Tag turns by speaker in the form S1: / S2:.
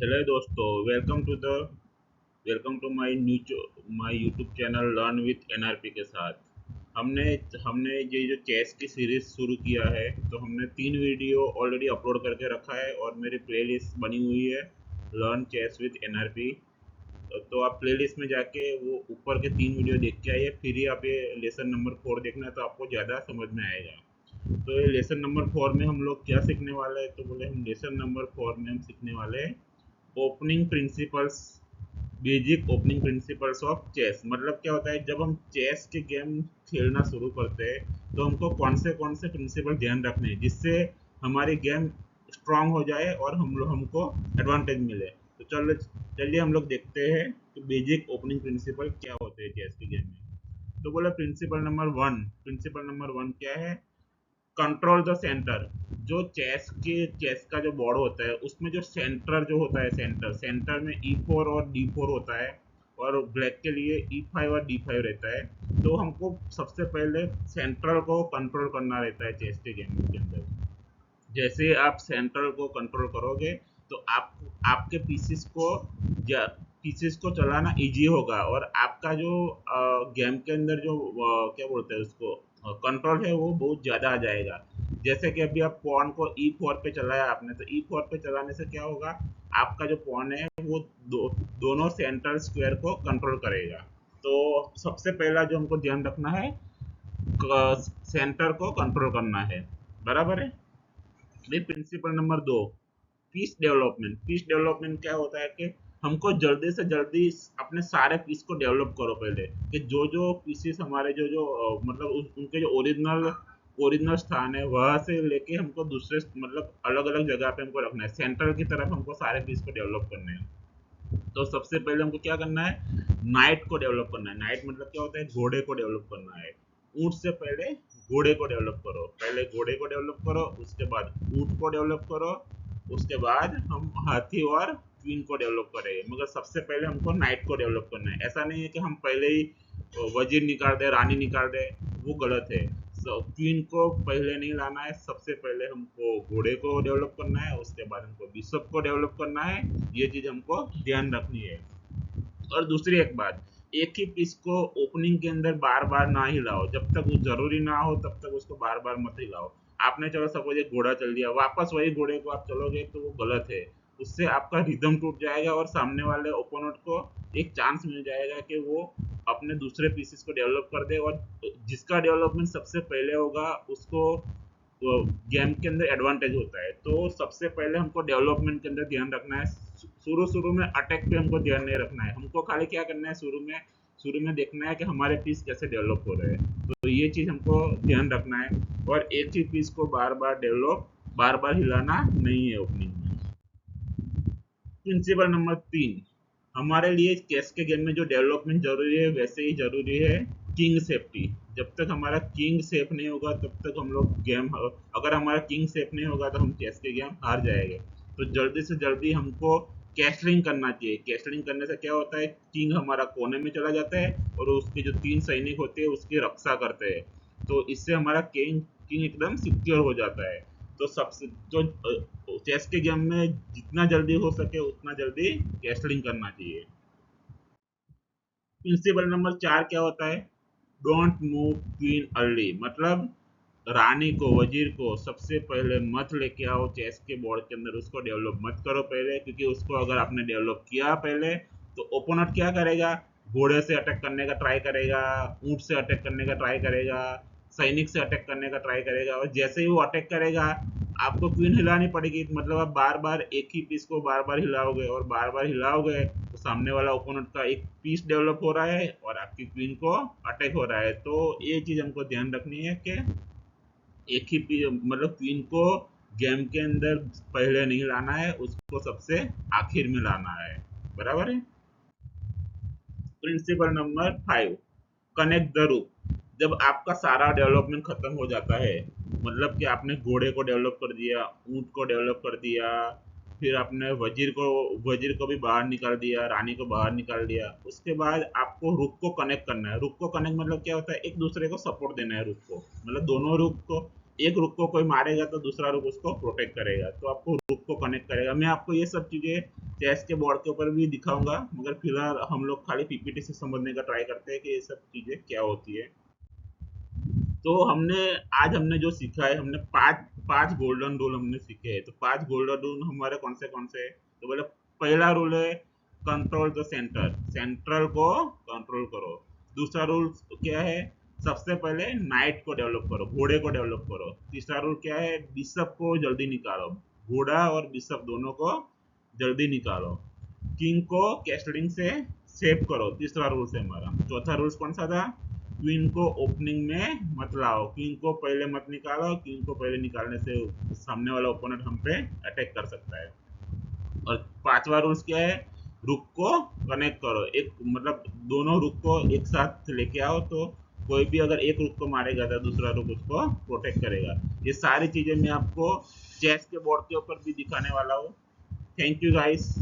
S1: Hello दोस्तों, welcome to my YouTube channel learn with NRP के साथ। हमने हमने ये जो चेस की सीरीज शुरू किया है, तो हमने 3 वीडियो ऑलरेडी अपलोड करके रखा है और मेरी प्लेलिस्ट बनी हुई है लर्न चेस विथ एनआरपी। तो आप प्लेलिस्ट में जाके वो ऊपर के 3 वीडियो देख के आइए, फिर ही आप ये लेसन नंबर 4 देखना है, तो आपको ज़्यादा समझ में आएगा। तो ये लेसन नंबर 4 में हम लोग क्या सीखने वाले हैं, तो बोले हम लेसन नंबर 4 में हम सीखने वाले हैं opening principles, basic opening principles of chess. मतलब क्या होता है, जब हम चेस के गेम खेलना शुरू करते हैं तो हमको कौन से प्रिंसिपल ध्यान रखने हैं जिससे हमारी गेम स्ट्रांग हो जाए और हमको एडवांटेज मिले। तो चलिए हम लोग देखते हैं कि बेसिक ओपनिंग प्रिंसिपल क्या होते हैं चेस के गेम में। तो बोला प्रिंसिपल नंबर 1 क्या है? Control the centre. जो चेस का जो बोर्ड होता है उसमें जो सेंटर जो होता है, सेंटर में E4 और D4 होता है, और ब्लैक के लिए E5 और D5 रहता है। तो हमको सबसे पहले सेंट्रल को कंट्रोल करना रहता है चेस के गेम के अंदर। जैसे आप सेंट्रल को कंट्रोल करोगे तो आप आपके पीसीस को चलाना इजी होगा, और आपका जो गेम के अंदर जो क्या बोलते हैं उसको कंट्रोल है वो बहुत ज़्यादा आ जाएगा। जैसे कि अभी आप पॉन को E4 पे चलाया आपने, तो E4 पे चलाने से क्या होगा, आपका जो पॉन है वो दोनों सेंट्रल स्क्वायर को कंट्रोल करेगा। तो सबसे पहला जो हमको ध्यान रखना है, सेंटर को कंट्रोल करना है। बराबर है। प्रिंसिपल नंबर 2, पीस डेवलपमेंट क्या होता है कि हमको जल्दी से जल्दी अपने सारे पीस को डेवलप करो पहले, कि जो जो पीसेस हमारे जो जो मतलब उनके जो ओरिजिनल स्थान है वहां से लेके हमको दूसरे मतलब अलग अलग जगह पे हमको रखना है, सेंटर की तरफ हमको सारे पीस को डेवलप करने हैं। तो सबसे पहले हमको क्या करना है, नाइट को डेवलप करना है। नाइट मतलब क्या होता है, घोड़े को डेवलप करना है। ऊंट से पहले घोड़े को डेवलप करो, पहले घोड़े को डेवलप करो, उसके बाद ऊंट को डेवलप करो, उसके बाद हम हाथी और क्वीन को डेवलप करेंगे। मगर सबसे पहले हमको नाइट को डेवलप करना है। ऐसा नहीं है कि हम पहले ही वजीर निकाल दे, रानी निकाल दे, वो गलत है। क्वीन को पहले नहीं लाना है, सबसे पहले हमको घोड़े को डेवलप करना है, उसके बाद हमको बिशप को डेवलप करना है। ये चीज हमको ध्यान रखनी है। और दूसरी एक बात, एक ही पीस को ओपनिंग के अंदर बार बार ना हिलाओ, जब तक वो जरूरी ना हो तब तक उसको बार बार मत हिलाओ। आपने चलो सपोज एक घोड़ा चल दिया, वापस वही घोड़े को आप चलोगे तो वो गलत है। उससे आपका रिदम टूट जाएगा और सामने वाले ओपोनेंट को एक चांस मिल जाएगा कि वो अपने दूसरे पीसेस को डेवलप कर दे, और जिसका डेवलपमेंट सबसे पहले होगा उसको तो गेम के अंदर एडवांटेज होता है। तो सबसे पहले हमको डेवलपमेंट के अंदर ध्यान रखना है। शुरू शुरू में अटैक पे हमको ध्यान नहीं रखना है, हमको खाली क्या करना है, शुरू में देखना है कि हमारे पीस कैसे डेवलप हो रहे हैं। तो ये चीज हमको ध्यान रखना है, और एक ही पीस को बार बार हिलाना नहीं है ओपनिंग में। प्रिंसिपल नंबर 3, हमारे लिए चेस के गेम में जो डेवलपमेंट जरूरी है वैसे ही जरूरी है किंग सेफ्टी। जब तक हमारा किंग सेफ नहीं होगा तब तक हम लोग गेम, अगर हमारा किंग सेफ नहीं होगा तो हम चेस के गेम हार जाएंगे। तो जल्दी से जल्दी हमको कैसलिंग करना चाहिए। कैसलिंग करने से क्या होता है, किंग हमारा कोने में चला जाता है और उसके जो 3 सैनिक होते हैं उसकी रक्षा करते हैं। तो इससे हमारा किंग किंग एकदम सिक्योर हो जाता है। तो सबसे जो चेस के गेम में जितना जल्दी हो सके उतना जल्दी कैसलिंग करना चाहिए। प्रिंसिपल नंबर 4 क्या होता है, डोंट मूव क्वीन अर्ली। मतलब रानी को, वजीर को सबसे पहले मत लेके आओ चेस के बोर्ड के अंदर, उसको डेवलप मत करो पहले, क्योंकि उसको अगर आपने डेवलप किया पहले तो ओपोनेंट क्या करेगा, घोड़े से अटैक करने का ट्राई करेगा, ऊंट से अटैक करने का ट्राई करेगा, सैनिक से अटैक करने का ट्राई करेगा, और जैसे ही वो अटैक करेगा आपको क्वीन हिलानी पड़ेगी। मतलब आप बार बार एक ही पीस को बार बार हिलाओगे, और बार बार हिलाओगे तो सामने वाला ओपोनेंट का एक पीस डेवलप हो रहा है और आपकी क्वीन को अटैक हो रहा है। तो ये चीज हमको ध्यान रखनी है कि एक ही मतलब क्वीन को गेम के अंदर पहले नहीं लाना है, उसको सबसे आखिर में लाना है। बराबर है। प्रिंसिपल नंबर 5, कनेक्ट द रूप। जब आपका सारा डेवलपमेंट खत्म हो जाता है, मतलब कि आपने घोड़े को डेवलप कर दिया, ऊंट को डेवलप कर दिया, फिर आपने वजीर को भी बाहर निकाल दिया, रानी को बाहर निकाल दिया, उसके बाद आपको रुक को कनेक्ट करना है। रुक को कनेक्ट मतलब क्या होता है, एक दूसरे को सपोर्ट देना है। रुक को मतलब दोनों रुक को, एक रुक को कोई मारेगा तो दूसरा रुक उसको प्रोटेक्ट करेगा, तो आपको रुक को कनेक्ट करेगा। मैं आपको ये सब चीजें चेस के बोर्ड के ऊपर भी दिखाऊंगा, मगर फिलहाल हम लोग खाली पीपीटी से समझने का ट्राई करते हैं कि ये सब चीजें क्या होती है। तो आज हमने जो सीखा है, हमने पांच पांच गोल्डन रूल हमने सीखे हैं। तो पांच गोल्डन रूल हमारे कौन से हैं? तो बोले पहला रूल है कंट्रोल द सेंटर, सेंट्रल को कंट्रोल करो। दूसरा रूल क्या है? सबसे पहले नाइट को डेवलप करो, घोड़े को डेवलप करो। तीसरा रूल क्या है? बिशप को जल्दी निकालो, घोड़ा और बिशप दोनों को जल्दी निकालो। किंग को कैस्टलिंग से सेव करो, तीसरा रूल्स है हमारा। चौथा रूल्स कौन सा था? क्वीन को ओपनिंग में मत लाओ, किंग को पहले मत निकालो, किंग को पहले निकालने से सामने वाला ओपोनेंट हम पे अटैक कर सकता है। और पांचवा रूल्स क्या है? रुक को कनेक्ट करो, एक मतलब दोनों रुक को एक साथ लेके आओ, तो कोई भी अगर एक रुक को मारेगा तो दूसरा रुक उसको प्रोटेक्ट करेगा। ये सारी चीजें मैं आपको चेस के बोर्ड के ऊपर भी दिखाने वाला हूँ। Thank you guys.